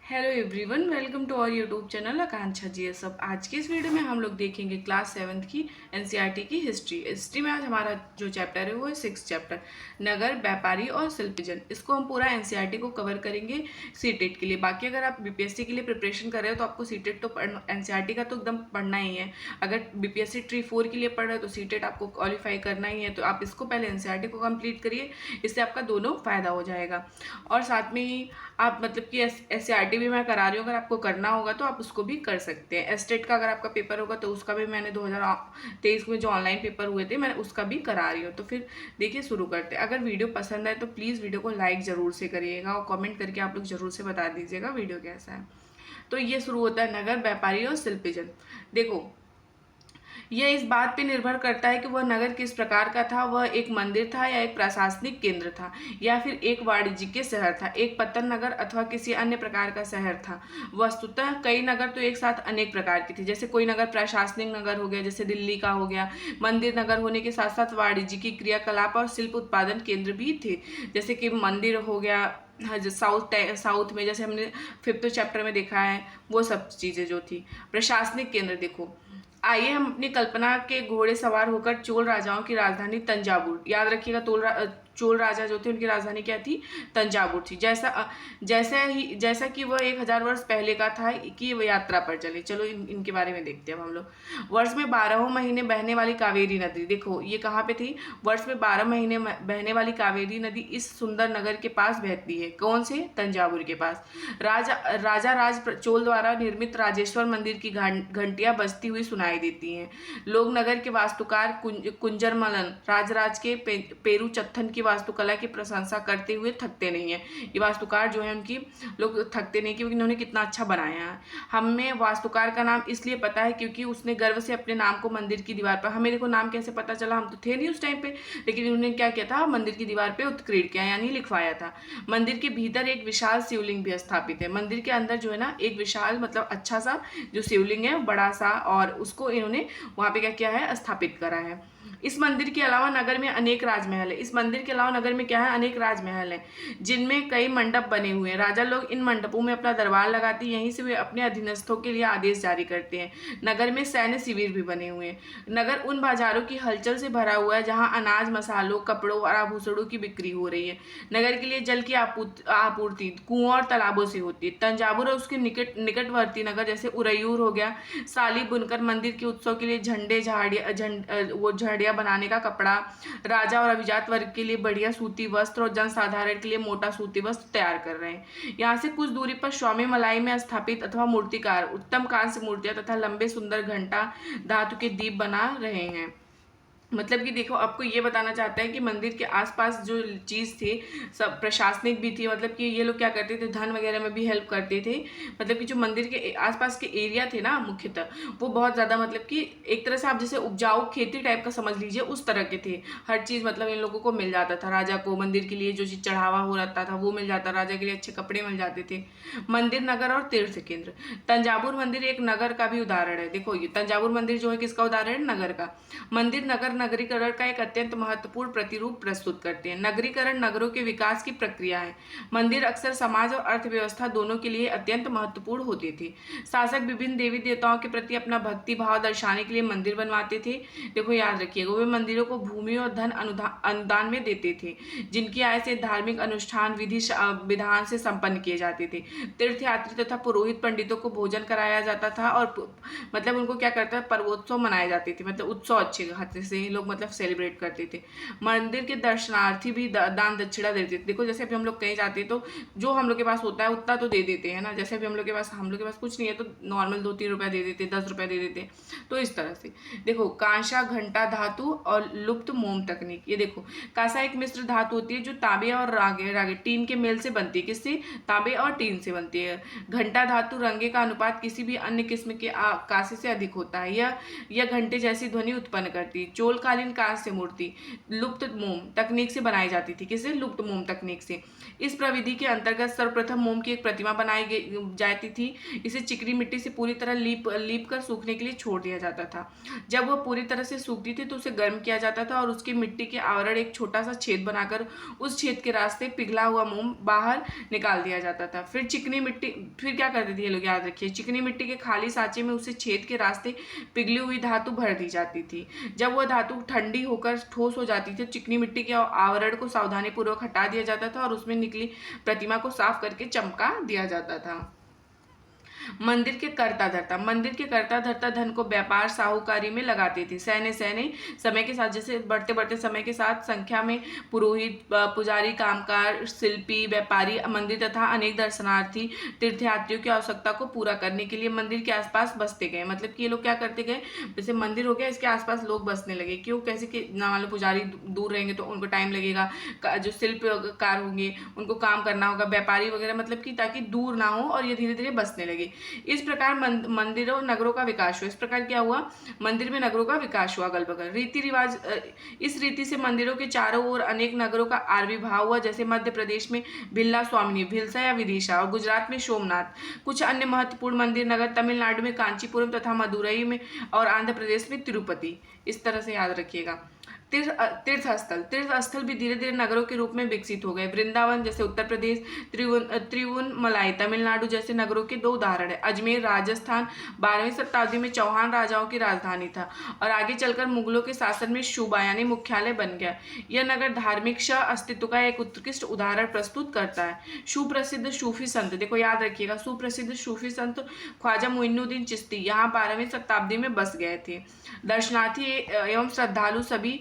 Hello everyone, welcome to our YouTube channel Akanksha GSF. आज की इस वीडियो में हम लोग देखेंगे क्लास 7th की एनसीईआरटी की हिस्ट्री में आज हमारा जो चैप्टर है वो है 6th चैप्टर, नगर, व्यापारी और शिल्पजन। इसको हम पूरा एनसीईआरटी को कवर करेंगे सीटेट के लिए। बाकी अगर आप बीपीएससी के लिए प्रिपरेशन कर रहे हो तो आपको सीटेट तो एनसीईआरटी का तो एकदम पढ़ना ही है। अगर बीपीएससी ट्री 4 के लिए पढ़ रहे हो तो सीटेट आपको क्वालिफाई करना ही है, तो आप इसको पहले एनसीईआरटी को कंप्लीट करिए। इससे आपका दोनों फायदा हो जाएगा। और साथ में ही आप मतलब कि एससीईआरटी भी मैं करा रही हूँ, अगर आपको करना होगा तो आप उसको भी कर सकते हैं। एस्टेट का अगर आपका पेपर होगा तो उसका भी मैंने 2023 में जो ऑनलाइन पेपर हुए थे मैं उसका भी करा रही हूँ। तो फिर देखिए शुरू करते हैं। अगर वीडियो पसंद आए तो प्लीज़ वीडियो को लाइक ज़रूर से करिएगा और कमेंट करके आप लोग ज़रूर से बता दीजिएगा वीडियो कैसा है। तो ये शुरू होता है नगर, व्यापारी और शिल्पजन। देखो, यह इस बात पे निर्भर करता है कि वह नगर किस प्रकार का था। वह एक मंदिर था या एक प्रशासनिक केंद्र था या फिर एक वाणिज्यिक शहर था, एक पत्तन नगर अथवा किसी अन्य प्रकार का शहर था। वस्तुतः कई नगर तो एक साथ अनेक प्रकार की थी। जैसे कोई नगर प्रशासनिक नगर हो गया, जैसे दिल्ली का हो गया। मंदिर नगर होने के साथ साथ वाणिज्यिक क्रियाकलाप और शिल्प उत्पादन केंद्र भी थे। जैसे कि मंदिर हो गया, हाँ, जो साउथ में जैसे हमने 5th चैप्टर में देखा है, वो सब चीज़ें जो थी। प्रशासनिक केंद्र देखो, आइए हम अपनी कल्पना के घोड़े सवार होकर चोल राजाओं की राजधानी तंजावुर, याद रखिएगा चोल राजा जो थे उनकी राजधानी क्या थी, तंजावुर थी। जैसा कि वह 1000 वर्ष पहले का था कि वह यात्रा पर चले। चलो इनके बारे में देखते हैं हम लोग। वर्ष में 12 महीने बहने वाली कावेरी नदी, देखो ये कहाँ पे थी, वर्ष में 12 महीने बहने वाली कावेरी नदी इस सुंदर नगर के पास बहती है। कौन से, तंजावुर के पास। राजा राज चोल द्वारा निर्मित राजेश्वर मंदिर की घंटियां बजती हुई सुनाई देती हैं। लोग नगर के वास्तुकार कुंजरमलन राजराज के पेरू चत्थन की वास्तुकला की प्रशंसा करते हुए थकते नहीं है। ये वास्तुकार जो है उनकी लोग थकते नहीं क्योंकि इन्होंने कितना अच्छा बनाया है। हमें वास्तुकार का नाम इसलिए पता है क्योंकि उसने गर्व से अपने नाम को मंदिर की दीवार पर, हमें देखो नाम कैसे पता चला, हम तो थे नहीं उस टाइम पे, लेकिन उन्होंने क्या किया था, मंदिर की दीवार पे उत्कीर्ण किया यानी लिखवाया था। मंदिर के भीतर एक विशाल शिवलिंग भी स्थापित है। मंदिर के अंदर जो है ना एक विशाल मतलब अच्छा सा जो शिवलिंग है बड़ा सा, और उसको इन्होंने वहां पे क्या किया है, स्थापित करा है। इस मंदिर के अलावा नगर में अनेक राजमहल है। इस मंदिर के अलावा नगर में क्या है, अनेक राजमहल है जिनमें कई मंडप बने हुए हैं। राजा लोग इन मंडपों में अपना दरबार लगाते हैं, यहीं से वे अपने अधीनस्थों के लिए आदेश जारी करते हैं। नगर में सैन्य शिविर भी बने हुए हैं। नगर उन बाजारों की हलचल से भरा हुआ है जहां अनाज, मसालों, कपड़ों और आभूषणों की बिक्री हो रही है। नगर के लिए जल की आपूर्ति कुओं और तालाबों से होती है। तंजावुर और उसके निकटवर्ती नगर जैसे उरैयूर हो गया, साली बुनकर मंदिर के उत्सव के लिए झंडिया बनाने का कपड़ा, राजा और अभिजात वर्ग के लिए बढ़िया सूती वस्त्र और जनसाधारण के लिए मोटा सूती वस्त्र तैयार कर रहे हैं। यहाँ से कुछ दूरी पर स्वामी मलाई में स्थापित अथवा मूर्तिकार उत्तम कांस्य मूर्तियां तथा लंबे सुंदर घंटा धातु के दीप बना रहे हैं। मतलब कि देखो, आपको ये बताना चाहता है कि मंदिर के आसपास जो चीज़ थी सब प्रशासनिक भी थी। मतलब कि ये लोग क्या करते थे, धन वगैरह में भी हेल्प करते थे। मतलब कि जो मंदिर के आसपास के एरिया थे ना मुख्यतः, वो बहुत ज़्यादा मतलब कि एक तरह से आप जैसे उपजाऊ खेती टाइप का समझ लीजिए, उस तरह के थे। हर चीज़ मतलब इन लोगों को मिल जाता था। राजा को मंदिर के लिए जो चीज़ चढ़ावा हो रहता था वो मिल जाता, राजा के लिए अच्छे कपड़े मिल जाते थे। मंदिर, नगर और तीर्थ केंद्र। तंजावुर मंदिर एक नगर का भी उदाहरण है। देखो ये तंजावुर मंदिर जो है किसका उदाहरण है, नगर का। मंदिर नगर नगरीकरण का एक अत्यंत महत्वपूर्ण प्रतिरूप प्रस्तुत करते हैं। नगरीकरण नगरों के विकास की प्रक्रिया है। मंदिर अक्सर समाज और अर्थव्यवस्था दोनों के लिए अत्यंत महत्वपूर्ण होते थे। शासक विभिन्न देवी देवताओं के प्रति अपना भक्ति भाव दर्शाने के लिए मंदिर बनवाते थे। देखो याद रखिएगा, वे मंदिरों को भूमि और धन अनुदान में देते थे, जिनकी आय से धार्मिक अनुष्ठान विधि विधान से संपन्न किए जाते थे। तीर्थयात्री तथा पुरोहित पंडितों को भोजन कराया जाता था और मतलब उनको क्या करता, पर्वोत्सव मनाए जाते थे। मतलब उत्सव अच्छे खाते से लोग मतलब सेलिब्रेट करते थे। मंदिर के दर्शनार्थी भी दान दक्षिणा देते थे। देखो जैसे अभी हम लोग कहीं जाते हैं तो जो हम लोग के पास होता है उतना तो दे देते हैं ना। जैसे अभी हम लोग के पास कुछ नहीं है तो नॉर्मल 2-3 रुपए दे देते, 10 रुपए दे देते। तो इस तरह से देखो, कांसा, घंटा धातु और लुप्त मोम तकनीक। ये देखो, कांसा एक मिश्र धातु होती है जो तांबे और रागे टीन के मेल से बनती है। किससे, तांबे और टीन से बनती है। घंटा धातु रंगे का अनुपात किसी भी अन्य किस्म के कांसे से अधिक होता है। यह घंटे जैसी ध्वनि उत्पन्न करती है। चोल मंगोलकालीन कांस्य मूर्ति लुप्त मोम तकनीक से बनाई जाती थी। किसे? लुप्त मोम तकनीक से। इस प्रविधि के अंतर्गत सर्वप्रथम मोम की एक प्रतिमा बनाई जाती थी। इसे चिकनी मिट्टी से पूरी तरह लीप कर सूखने के लिए छोड़ दिया जाता था। जब वह पूरी तरह से सूखती थी तो उसे गर्म किया जाता था और उसकी मिट्टी के आवरण एक छोटा सा छेद बनाकर उस छेद के रास्ते पिघला हुआ मोम बाहर निकाल दिया जाता था। फिर क्या करते थे ये लोग, याद रखिए, चिकनी मिट्टी के खाली सांचे में उसे छेद के रास्ते पिघली हुई धातु भर दी जाती थी। जब वह धातु ठंडी होकर ठोस हो जाती थी, चिकनी मिट्टी के आवरण को सावधानी पूर्वक हटा दिया जाता था और उसमें निकली प्रतिमा को साफ करके चमका दिया जाता था। मंदिर के कर्ता धर्ता धन को व्यापार साहूकारी में लगाते थे। सैन्य समय के साथ, जैसे बढ़ते बढ़ते समय के साथ संख्या में पुरोहित, पुजारी, कामकार, शिल्पी, व्यापारी, मंदिर तथा अनेक दर्शनार्थी तीर्थयात्रियों की आवश्यकता को पूरा करने के लिए मंदिर के आसपास बसते गए। मतलब कि ये लोग क्या करते गए, जैसे मंदिर हो गया, इसके आसपास लोग बसने लगे। क्यों? कैसे कि ना मान लो पुजारी दूर रहेंगे तो उनको टाइम लगेगा, जो शिल्पकार होंगे उनको काम करना होगा, व्यापारी वगैरह, मतलब कि ताकि दूर ना हो और ये धीरे धीरे बसने लगे। इस प्रकार मंदिरों नगरों का विकास हुआ। इस प्रकार क्या हुआ, मंदिर में नगरों का विकास हुआ। अगल बगल रीति रिवाज, इस रीति से मंदिरों के चारों ओर अनेक नगरों का आविर्भाव हुआ। जैसे मध्य प्रदेश में भिल्ला स्वामिनी, भिलसा या विदिशा, और गुजरात में सोमनाथ। कुछ अन्य महत्वपूर्ण मंदिर नगर तमिलनाडु में कांचीपुरम तथा मदुरई में, और आंध्र प्रदेश में तिरुपति। इस तरह से याद रखिएगा। तीर्थस्थल भी धीरे धीरे नगरों के रूप में विकसित हो गए। वृंदावन जैसे उत्तर प्रदेश, त्रिभुवनमलाई तमिलनाडु जैसे नगरों के दो उदाहरण है। अजमेर राजस्थान 12वीं शताब्दी में चौहान राजाओं की राजधानी था और आगे चलकर मुगलों के शासन में सूबा यानी मुख्यालय बन गया। यह नगर धार्मिक अस्तित्व का एक उत्कृष्ट उदाहरण प्रस्तुत करता है। सुप्रसिद्ध सूफी संत, देखो याद रखिएगा, सुप्रसिद्ध सूफी संत ख्वाजा मोइनुद्दीन चिश्ती यहाँ 12वीं शताब्दी में बस गए थे। दर्शनार्थी एवं श्रद्धालु सभी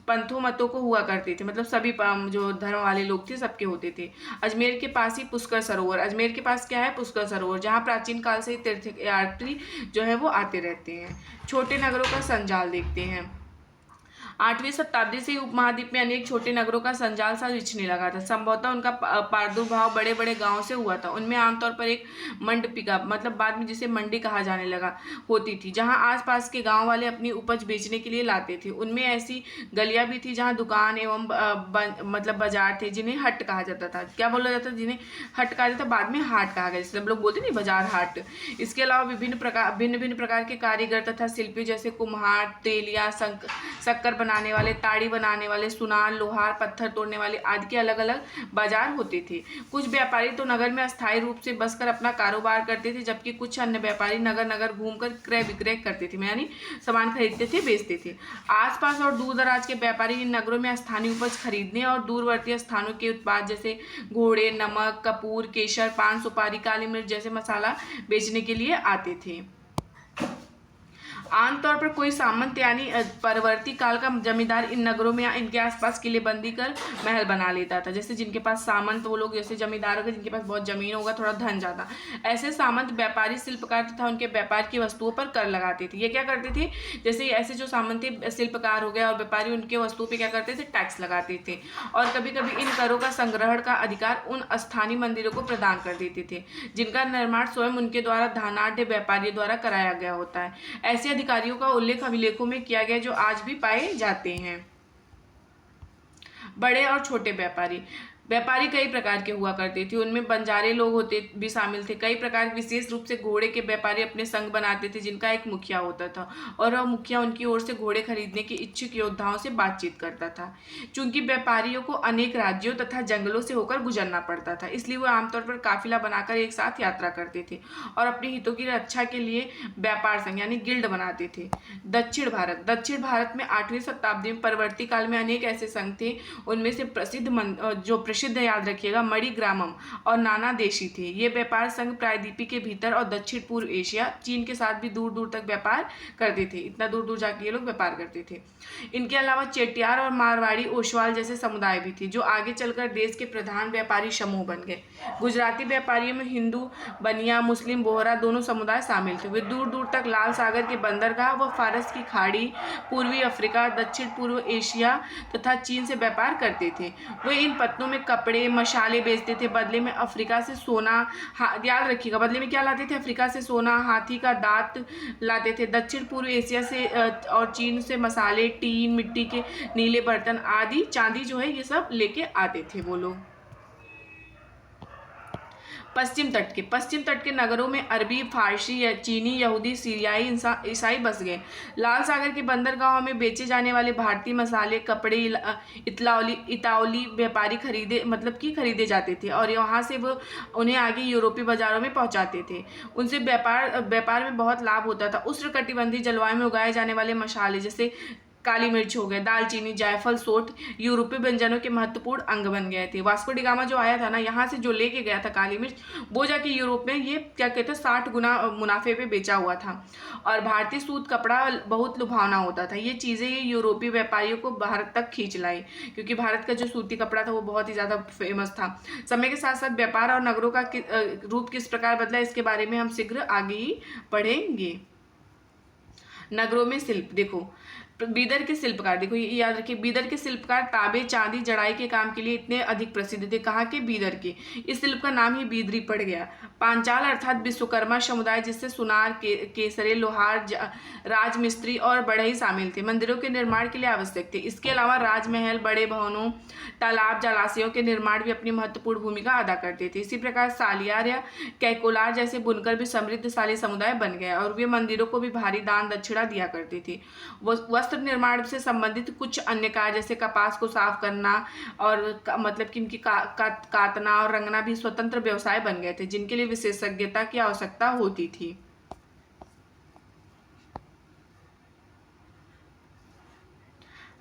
पंथों मतों को हुआ करते थे, मतलब सभी जो धर्म वाले लोग थे सबके होते थे। अजमेर के पास ही पुष्कर सरोवर, अजमेर के पास क्या है, पुष्कर सरोवर, जहाँ प्राचीन काल से तीर्थयात्री जो है वो आते रहते हैं। छोटे नगरों का संजाल देखते हैं। 8वीं शताब्दी से उपमहाद्वीप में अनेक छोटे नगरों का संजाल सा बिछने लगा था। संभवतः उनका प्रादुर्भाव बड़े बड़े गांवों से हुआ था। उनमें आमतौर पर एक मंडपिका, मतलब बाद में जिसे मंडी कहा जाने लगा, होती थी, जहां आसपास के गांव वाले अपनी उपज बेचने के लिए लाते थे। उनमें ऐसी गलियां भी थी जहां दुकान एवं मतलब बाजार थे, जिन्हें हट कहा जाता था। क्या बोला जाता था? जिन्हें हट कहा जाता, बाद में हाट कहा गया, जैसे हम लोग बोलते नहीं, बाजार हाट। इसके अलावा भिन्न भिन्न प्रकार के कारीगर तथा शिल्पी जैसे कुम्हार, तेलिया, शक्कर बनाने वाले, ताड़ी बनाने वाले, सुनार, लोहार, पत्थर तोड़ने वाले आदि के अलग अलग बाजार होते थे। कुछ व्यापारी तो नगर में अस्थायी रूप से बसकर अपना कारोबार करते थे, जबकि कुछ अन्य व्यापारी नगर नगर घूमकर क्रय विक्रय करते थे, यानी सामान खरीदते थे, बेचते थे। आसपास और दूर दराज के व्यापारी इन नगरों में स्थानीय उपज खरीदने और दूरवर्ती स्थानों के उत्पाद जैसे घोड़े, नमक, कपूर, केसर, पान, सुपारी, काली मिर्च जैसे मसाला बेचने के लिए आते थे। आमतौर पर कोई सामंत यानी परवर्ती काल का जमींदार इन नगरों में या इनके आसपास किलेबंदी कर महल बना लेता था। जैसे जिनके पास सामंत, वो लोग जैसे जमींदार होगा जिनके पास बहुत जमीन होगा, थोड़ा धन ज़्यादा, ऐसे सामंत व्यापारी, शिल्पकार तथा उनके व्यापार की वस्तुओं पर कर लगाते थे। ये क्या करते थे? जैसे ऐसे जो सामंती शिल्पकार हो गए और व्यापारी उनके वस्तुओं पर क्या करते थे? टैक्स लगाते थे। और कभी कभी इन करों का संग्रहण का अधिकार उन स्थानीय मंदिरों को प्रदान कर देते थे, जिनका निर्माण स्वयं उनके द्वारा धनाढ़ व्यापारियों द्वारा कराया गया होता है। ऐसे अधिकारियों का उल्लेख अभिलेखों में किया गया जो आज भी पाए जाते हैं। बड़े और छोटे व्यापारी कई प्रकार के हुआ करते थे। उनमें बंजारे लोग होते भी शामिल थे। कई प्रकार, विशेष रूप से घोड़े के व्यापारी अपने संघ बनाते थे, जिनका एक मुखिया होता था और वह मुखिया उनकी ओर से घोड़े खरीदने के इच्छुक योद्धाओं से बातचीत करता था। चूंकि व्यापारियों को अनेक राज्यों तथा जंगलों से होकर गुजरना पड़ता था, इसलिए वह आमतौर पर काफिला बनाकर एक साथ यात्रा करते थे और अपने हितों की रक्षा के लिए व्यापार संघ यानी गिल्ड बनाते थे। दक्षिण भारत में 8वीं शताब्दी में परवर्ती काल में अनेक ऐसे संघ थे। उनमें से प्रसिद्ध याद रखिएगा, मणिग्रामम और नाना देशी थे। ये व्यापार संघ प्रायद्वीपीय के भीतर और दक्षिण पूर्व एशिया, चीन के साथ भी दूर दूर तक व्यापार करते थे। इतना दूर दूर जाके ये लोग व्यापार करते थे। इनके अलावा चेटियार और मारवाड़ी, ओसवाल जैसे समुदाय भी थे, जो आगे चलकर देश के प्रधान व्यापारी समूह बन गए। गुजराती व्यापारियों में हिंदू, बनिया, मुस्लिम, बोहरा दोनों समुदाय शामिल थे। वे दूर दूर तक लाल सागर के बंदरगाह व फारस की खाड़ी, पूर्वी अफ्रीका, दक्षिण पूर्व एशिया तथा चीन से व्यापार करते थे। वे इन पत्तों में कपड़े मसाले बेचते थे, बदले में अफ्रीका से सोना, याद रखिएगा, बदले में क्या लाते थे, अफ्रीका से सोना, हाथी का दांत लाते थे, दक्षिण पूर्व एशिया से और चीन से मसाले, टीन, मिट्टी के नीले बर्तन आदि, चांदी जो है ये सब लेके आते थे वो लोग। पश्चिम तट के नगरों में अरबी, फारसी, चीनी, यहूदी, सीरियाई, ईसाई बस गए। लाल सागर के बंदरगाहों में बेचे जाने वाले भारतीय मसाले, कपड़े इतावली व्यापारी खरीदे जाते थे और यहाँ से वो उन्हें आगे यूरोपीय बाजारों में पहुँचाते थे। उनसे व्यापार में बहुत लाभ होता था। उष्णकटिबंधीय जलवायु में उगाए जाने वाले मसाले जैसे काली मिर्च हो गए, दालचीनी, जायफल, सोंठ यूरोपीय व्यंजनों के महत्वपूर्ण अंग बन गए थे। वास्को डी गामा जो आया था ना, यहाँ से जो लेके गया था काली मिर्च, वो जाके यूरोप में ये क्या कहते हैं 60 गुना मुनाफे पे बेचा हुआ था। और भारतीय सूत कपड़ा बहुत लुभावना होता था। ये चीज़ें ये यूरोपीय व्यापारियों को भारत तक खींच लाई, क्योंकि भारत का जो सूती कपड़ा था वो बहुत ही ज़्यादा फेमस था। समय के साथ साथ व्यापार और नगरों का रूप किस प्रकार बदला, इसके बारे में हम शीघ्र आगे ही पढ़ेंगे। नगरों में शिल्प देखो, बीदर के शिल्पकार, देखो ये याद रखिए, बीदर के शिल्पकार तांबे, चांदी, जड़ाई के काम के लिए इतने अधिक प्रसिद्ध थे। कहाँ के, बीदर के। इस शिल्प का नाम ही बीदरी पड़ गया। पांचाल अर्थात विश्वकर्मा समुदाय, जिससे सुनार, केसरे, लोहार, राजमिस्त्री और बढ़ई शामिल थे, मंदिरों के निर्माण के लिए आवश्यक थे। इसके अलावा राजमहल, बड़े भवनों, तालाब, जलाशयों के निर्माण भी अपनी महत्वपूर्ण भूमिका अदा करते थे। इसी प्रकार सालियार या कैकोलार जैसे बुनकर भी समृद्धशाली समुदाय बन गए और वे मंदिरों को भी भारी दान दक्षिणा दिया करते थे। वस्त्र निर्माण से संबंधित कुछ अन्य कार्य जैसे कपास को साफ करना और मतलब कि इनकी काटना और रंगना भी स्वतंत्र व्यवसाय बन गए थे, जिनके लिए विशेषज्ञता की आवश्यकता होती थी।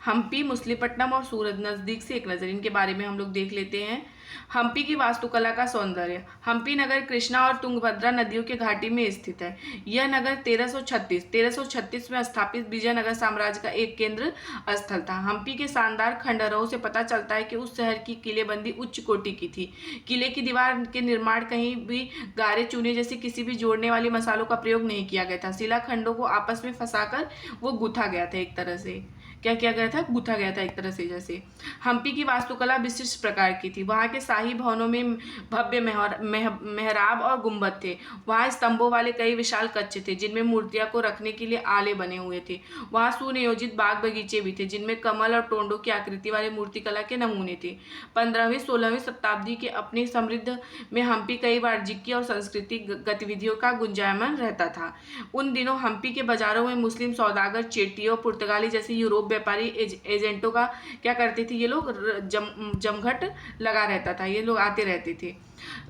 हम्पी, मुसलीपट्टनम और सूरत नज़दीक से एक नज़र इनके बारे में हम लोग देख लेते हैं। हम्पी की वास्तुकला का सौंदर्य। हम्पी नगर कृष्णा और तुंगभद्रा नदियों के घाटी में स्थित है। यह नगर 1336 में स्थापित विजयनगर साम्राज्य का एक केंद्र स्थल था। हम्पी के शानदार खंडहरों से पता चलता है कि उस शहर की किलेबंदी उच्च कोटि की थी। किले की दीवार के निर्माण कहीं भी गारे, चूने जैसे किसी भी जोड़ने वाले मसालों का प्रयोग नहीं किया गया था। शिलाखंडों को आपस में फंसाकर वो गूंथा गया था, एक तरह से क्या किया गया था, गूंथा गया था एक तरह से। जैसे हम्पी की वास्तुकला विशिष्ट प्रकार की थी। वहाँ के शाही भवनों में भव्य मेहराब और गुंबद थे। वहाँ स्तंभों वाले कई विशाल कक्ष थे, जिनमें मूर्तियां को रखने के लिए आले बने हुए थे। वहाँ सुनियोजित बाग बगीचे भी थे, जिनमें कमल और टोंडों की आकृति वाले मूर्तिकला के नमूने थे। 15वीं-16वीं शताब्दी के अपनी समृद्ध में हम्पी कई वाणिज्यिक और सांस्कृतिक गतिविधियों का गुंजायमान रहता था। उन दिनों हम्पी के बाजारों में मुस्लिम सौदागर, चेटियों, पुर्तगाली जैसे यूरोप व्यापारी एजेंटों का क्या करते थे, ये लोग जमघट लगा रहता था, ये लोग आते रहते थे।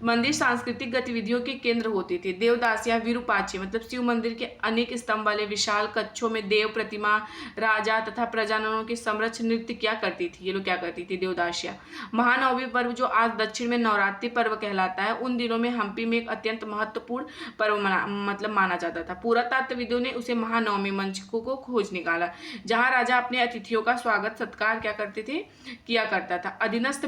मंदिर सांस्कृतिक गतिविधियों के केंद्र होते थे। देवदासियां, विरूपाक्षी मतलब शिव मंदिर के अनेक स्तंभ वाले विशाल कक्षों में देव प्रतिमा, राजा तथा प्रजाजनों के समक्ष नृत्य क्या करती थी, ये लोग क्या करती थी, देवदासियां। महानवमी पर्व जो आज दक्षिण में नवरात्रि पर्व कहलाता है, उन दिनों में हम्पी में एक अत्यंत महत्वपूर्ण पर्व माना जाता था। पुरातत्वविदों ने उसे महानवमी मंच को खोज निकाला, जहाँ राजा अपने अतिथियों का स्वागत सत्कार क्या करते थे, किया करता था। अधीनस्थ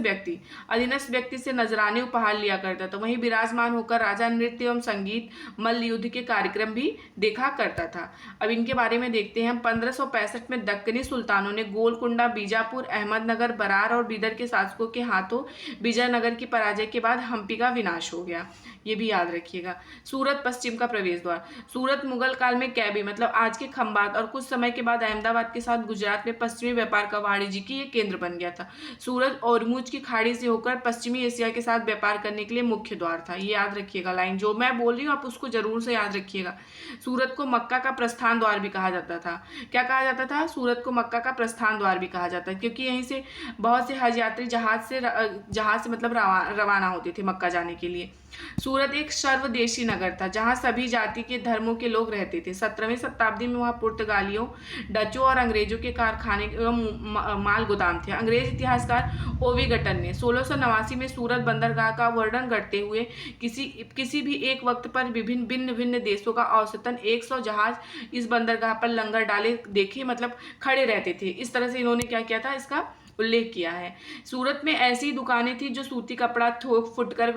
व्यक्ति से नजराने उपहार लिया करता था। वहीं विराजमान होकर राजा नृत्य एवं संगीत, मल्ल युद्ध के कार्यक्रम भी देखा करता था। अब इनके बारे में देखते हैं। 1565 में दक्कनी सुल्तानों ने गोलकुंडा, बीजापुर, अहमदनगर, बरार और बीदर के शासकों के हाथों विजयनगर की पराजय के बाद हम्पी का विनाश हो गया, ये भी याद रखिएगा। सूरत पश्चिम का प्रवेश द्वार। सूरत मुगल काल में कैबी मतलब आज के खंबात और कुछ समय के बाद अहमदाबाद के साथ गुजरात में पश्चिमी व्यापार का वाणिज्यिक केंद्र बन गया था। सूरत ओरमुज की खाड़ी से होकर पश्चिमी एशिया के साथ व्यापार करने के लिए मुख्य द्वार था। ये याद रखिएगा, लाइन जो मैं बोल रही हूँ आप उसको जरूर से याद रखिएगा। सूरत को मक्का का प्रस्थान द्वार भी कहा जाता था। क्या कहा जाता था, सूरत को मक्का का प्रस्थान द्वार भी कहा जाता है, क्योंकि यहीं से बहुत से हज यात्री जहाज से मतलब रवाना होते थे मक्का जाने के लिए। सूरत एक सर्वदेशी नगर था, जहां सभी जाति के धर्मों के लोग रहते थे। 17वीं शताब्दी में वहां पुर्तगालियों, डचों और अंग्रेजों के कारखाने एवं माल गोदाम थे। अंग्रेज इतिहासकार ओवी गटन ने 1689 में सूरत बंदरगाह का वर्णन करते हुए किसी भी एक वक्त पर भिन्न देशों का औसतन 100 जहाज इस बंदरगाह पर लंगर डाले देखे मतलब खड़े रहते थे। इस तरह से इन्होंने क्या किया था, इसका उल्लेख किया है। सूरत में ऐसी दुकानें थी जो सूती कपड़ा थोक फुटकर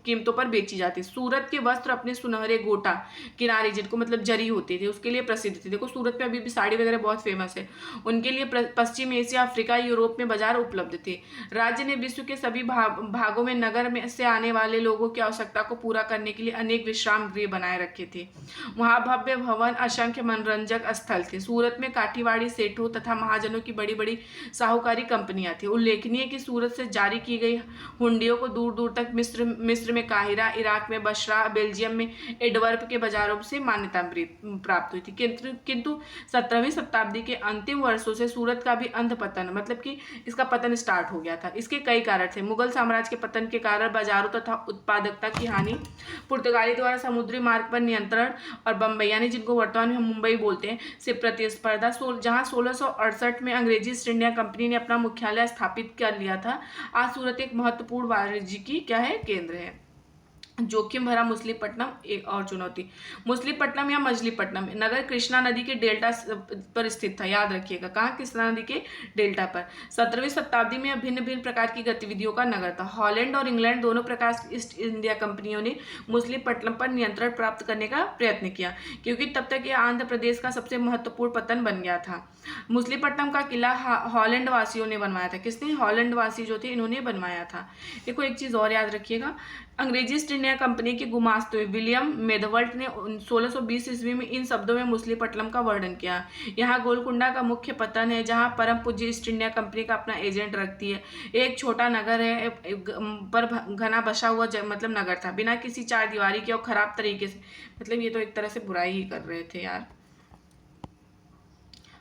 कीमतों पर बेची जाती। सूरत के वस्त्र अपने सुनहरे गोटा किनारे, जिनको मतलब जरी होती थी, उसके लिए प्रसिद्ध थे। देखो सूरत में अभी भी साड़ी वगैरह बहुत फेमस है। उनके लिए पश्चिम एशिया, अफ्रीका, यूरोप में बाजार उपलब्ध थे। राज्य ने विश्व के सभी भागों में नगर में से आने वाले लोगों की आवश्यकता को पूरा करने के लिए अनेक विश्राम गृह बनाए रखे थे। वहां भव्य भवन, असंख्य मनोरंजक स्थल थे। सूरत में काठीवाड़ी सेठों तथा महाजनों की बड़ी बड़ी साहूकारी कंपनियां थी। उल्लेखनीय कि सूरत से जारी की गई हुंडियों को दूर दूर तक मिस्र में काहिरा, इराक में बशरा, बेल्जियम में एडवर्प के बाजारों से मान्यता प्राप्त हुई थी। किंतु 17वीं शताब्दी के अंतिम वर्षों से सूरत का भी अंध पतन, मतलब कि इसका पतन स्टार्ट हो गया था। इसके कई कारण थे। मुगल साम्राज्य के पतन के कारण बाजारों तथा उत्पादकता की हानि, पुर्तगाली द्वारा समुद्री मार्ग पर नियंत्रण और बम्बई, यानी जिनको वर्तमान में हम मुंबई बोलते हैं, से प्रतिस्पर्धा। जहां 1668 में अंग्रेजी ईस्ट इंडिया कंपनी ने अपना मुख्यालय स्थापित कर लिया था, आज सूरत एक महत्वपूर्ण वाणिज्यिक क्या है, केंद्र है। जोखिम भरा मुसलीपट्टनम, एक और चुनौती। मुसलीपट्टनम या मछलीपट्टनम नगर कृष्णा नदी के डेल्टा पर स्थित था। याद रखिएगा, कहाँ? कृष्णा नदी के डेल्टा पर। 17वीं शताब्दी में भिन्न भिन्न प्रकार की गतिविधियों का नगर था। हॉलैंड और इंग्लैंड दोनों प्रकार की ईस्ट इंडिया कंपनियों ने मुसलीपट्टनम पर नियंत्रण प्राप्त करने का प्रयत्न किया, क्योंकि तब तक यह आंध्र प्रदेश का सबसे महत्वपूर्ण पतन बन गया था। मुसलीपट्टनम का किला हॉलैंड वासियों ने बनवाया था। किसने? हॉलैंड वासी जो थे, इन्होंने बनवाया था। देखो एक चीज और याद रखिएगा, अंग्रेजी ईस्ट इंडिया कंपनी के गुमास्ते विलियम मेदवर्ट ने 1620 ईस्वी में इन शब्दों में मुसलीपट्टनम का वर्णन किया। यहाँ गोलकुंडा का मुख्य पतन है, जहाँ परम पूज्य ईस्ट इंडिया कंपनी का अपना एजेंट रखती है। एक छोटा नगर है, पर घना बसा हुआ मतलब नगर था, बिना किसी चार दीवारी के और खराब तरीके से। मतलब ये तो एक तरह से बुराई ही कर रहे थे यार।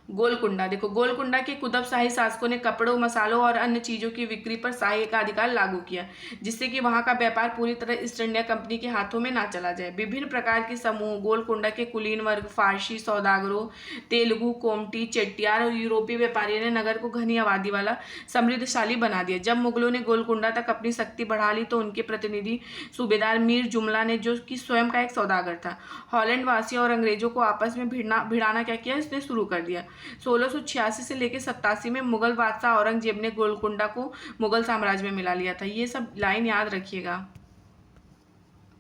गोलकुंडा, देखो गोलकुंडा के कुतुब शाही शासकों ने कपड़ों, मसालों और अन्य चीजों की बिक्री पर शाही एकाधिकार लागू किया, जिससे कि वहां का व्यापार पूरी तरह ईस्ट इंडिया कंपनी के हाथों में ना चला जाए। विभिन्न प्रकार के समूह, गोलकुंडा के कुलीन वर्ग, फारसी सौदागरों, तेलुगु, कोमटी, चेट्टियार और यूरोपीय व्यापारियों ने नगर को घनी आबादी वाला समृद्धशाली बना दिया। जब मुगलों ने गोलकुंडा तक अपनी शक्ति बढ़ा ली, तो उनके प्रतिनिधि सूबेदार मीर जुमला ने, जो कि स्वयं का एक सौदागर था, हॉलैंड वासियों और अंग्रेजों को आपस में भिड़ाना क्या किया, इसने शुरू कर दिया। 1686 से लेकर 87 में मुगल बादशाह औरंगजेब ने गोलकुंडा को मुगल साम्राज्य में मिला लिया था। ये सब लाइन याद रखिएगा।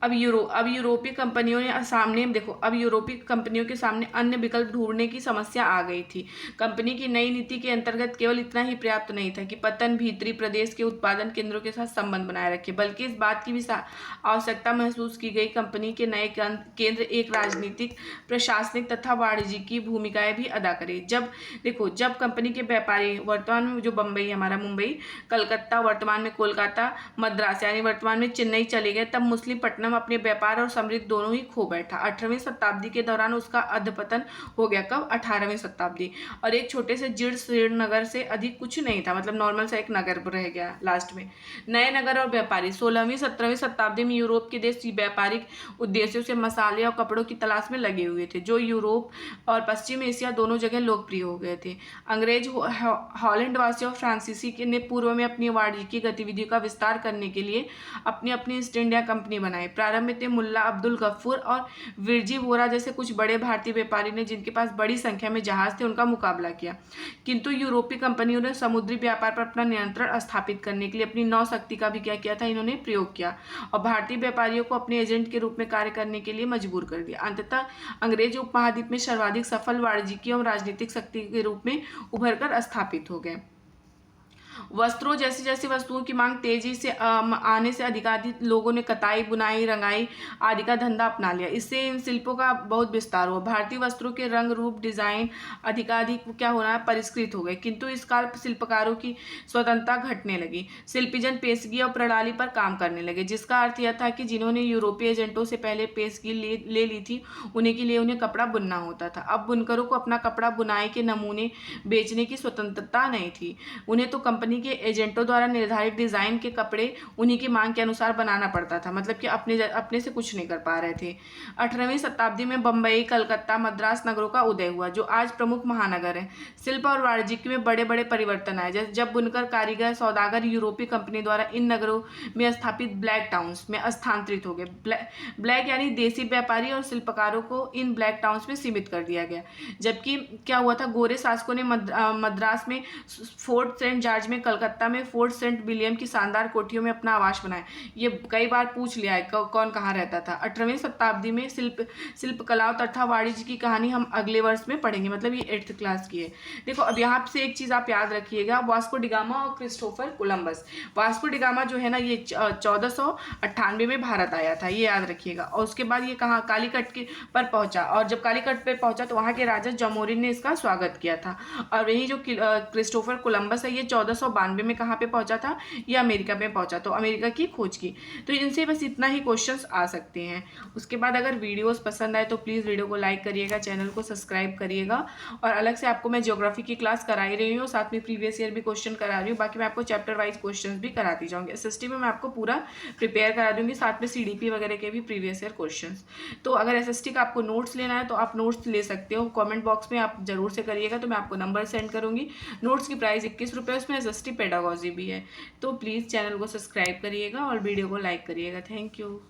अब यूरोपीय कंपनियों ने सामने देखो, अब यूरोपीय कंपनियों के सामने अन्य विकल्प ढूंढने की समस्या आ गई थी। कंपनी की नई नीति के अंतर्गत केवल इतना ही पर्याप्त नहीं था कि पतन भीतरी प्रदेश के उत्पादन केंद्रों के साथ संबंध बनाए रखे, बल्कि इस बात की भी आवश्यकता महसूस की गई कंपनी के नए केंद्र एक राजनीतिक, प्रशासनिक तथा वाणिज्यिक की भूमिकाएं भी अदा करे। जब कंपनी के व्यापारी, वर्तमान में जो बम्बई, हमारा मुंबई, कलकत्ता, वर्तमान में कोलकाता, मद्रास यानी वर्तमान में चेन्नई चले गए, तब मुसलीपट्टनम अपने व्यापार और समृद्धि दोनों ही खो बैठा। 18वीं शताब्दी के दौरान उसका अधपतन हो गया। कब? 18वीं शताब्दी। और एक छोटे से जीर्ण शीर्ण नगर से अधिक कुछ नहीं था, मतलब नॉर्मल सा एक नगर रह गया लास्ट में। नए नगर और व्यापारी 16वीं 17वीं शताब्दी में यूरोप के देश व्यापारिक उद्देश्यों से मसाले और कपड़ों की तलाश में लगे हुए थे, जो यूरोप और पश्चिम एशिया दोनों जगह लोकप्रिय हो गए थे। अंग्रेज, हॉलैंड वासी और फ्रांसीसी ने पूर्व में अपनी वाणिज्यिक गतिविधियों का विस्तार करने के लिए अपनी अपनी ईस्ट इंडिया कंपनी बनाई। प्रारंभ में मुल्ला अब्दुल गफूर और विरजी वोरा जैसे कुछ बड़े भारतीय व्यापारी ने, जिनके पास बड़ी संख्या में जहाज थे, उनका मुकाबला किया। किंतु यूरोपीय कंपनियों ने समुद्री व्यापार पर अपना नियंत्रण स्थापित करने के लिए अपनी नौ शक्ति का भी क्या किया था, इन्होंने प्रयोग किया और भारतीय व्यापारियों को अपने एजेंट के रूप में कार्य करने के लिए मजबूर कर दिया। अंततः अंग्रेज उपमहाद्वीप में सर्वाधिक सफल वाणिज्यिक और राजनीतिक शक्ति के रूप में उभरकर स्थापित हो गए। वस्त्रों, जैसी जैसी वस्तुओं की मांग तेजी से आने से अधिकाधिक लोगों ने कताई, बुनाई, रंगाई आदि का धंधा अपना लिया। इससे इन शिल्पों का बहुत विस्तार हुआ। भारतीय वस्त्रों के रंग, रूप, डिजाइन अधिकाधिक क्या होना, परिष्कृत हो गए। किंतु इस काल शिल्पकारों की स्वतंत्रता घटने लगी। शिल्पीजन पेशगी और प्रणाली पर काम करने लगे, जिसका अर्थ यह था कि जिन्होंने यूरोपीय एजेंटों से पहले पेशगी ले ली थी, उन्हीं के लिए उन्हें कपड़ा बुनना होता था। अब बुनकरों को अपना कपड़ा बुनाई के नमूने बेचने की स्वतंत्रता नहीं थी। उन्हें तो कंपनी के एजेंटों द्वारा निर्धारित डिजाइन के कपड़े उन्हीं की मांग के अनुसार बनाना पड़ता था, मतलब कि अपने से कुछ नहीं कर पा रहे थे। 18वीं शताब्दी में बम्बई, कलकत्ता, मद्रास नगरों का उदय हुआ, जो आज प्रमुख महानगर है। शिल्प और वाणिज्य में बड़े बड़े परिवर्तन आए, जब बुनकर, कारीगर, सौदागर यूरोपीय कंपनी द्वारा इन नगरों में स्थापित ब्लैक टाउन्स में स्थानांतरित हो गए। ब्लैक यानी देसी व्यापारी और शिल्पकारों को इन ब्लैक टाउन्स में सीमित कर दिया गया। जबकि क्या हुआ था, गोरे शासकों ने मद्रास में फोर्ट सेंट जॉर्ज में में कलकत्ता में फोर्ट सेंट विलियम की शानदार कोठियों में अपना आवास बनाया। ये कई बार पूछ लिया है कौन कहाँ रहता था। 18वीं शताब्दी में शिल्पकला तथा वाणिज्य की कहानी हम अगले वर्ष में पढ़ेंगे, मतलब ये 8th क्लास की है। देखो अब यहाँ से एक चीज़ आप याद रखिएगा, वास्को डिगामा और क्रिस्टोफर कोलंबस। वास्को डिगामा जो है ना ये 1498 में भारत आया था, ये याद रखिएगा। और उसके बाद ये कहाँ कालीकट के पर पहुंचा, और जब कालीकट पे पहुंचा तो वहाँ के राजा जमोरिन ने इसका स्वागत किया था। और यही जो क्रिस्टोफर कोलंबस है ये 1492 में कहाँ पे पहुंचा था, ये अमेरिका में पहुंचा, तो अमेरिका की खोज की। तो इनसे बस इतना ही क्वेश्चंस आ सकते हैं। उसके बाद अगर वीडियोस पसंद आए तो प्लीज़ वीडियो को लाइक करिएगा, चैनल को सब्सक्राइब करिएगा। और अलग से आपको मैं ज्योग्राफी की क्लास करा ही रही हूँ, साथ में प्रीवियस ईयर भी क्वेश्चन करा रही हूँ। बाकी मैं आपको चैप्टर वाइज क्वेश्चन भी कराती जाऊँगी। एसएसटी में मैं आपको पूरा प्रिपेयर करा दूँगी, साथ में सीडीपी वगैरह के भी प्रीवियस ईयर क्वेश्चन। तो अगर एसएसटी का आपको नोट्स लेना है तो आप नोट्स ले सकते हो, कमेंट बॉक्स में आप जरूर से करिएगा, तो मैं आपको नंबर सेंड करूँगी। नोट्स की प्राइस 21 रुपये, उसमें एसएसटी पेडागोजी भी है। तो प्लीज़ चैनल को सब्सक्राइब करिएगा और वीडियो को लाइक करिएगा। Thank you.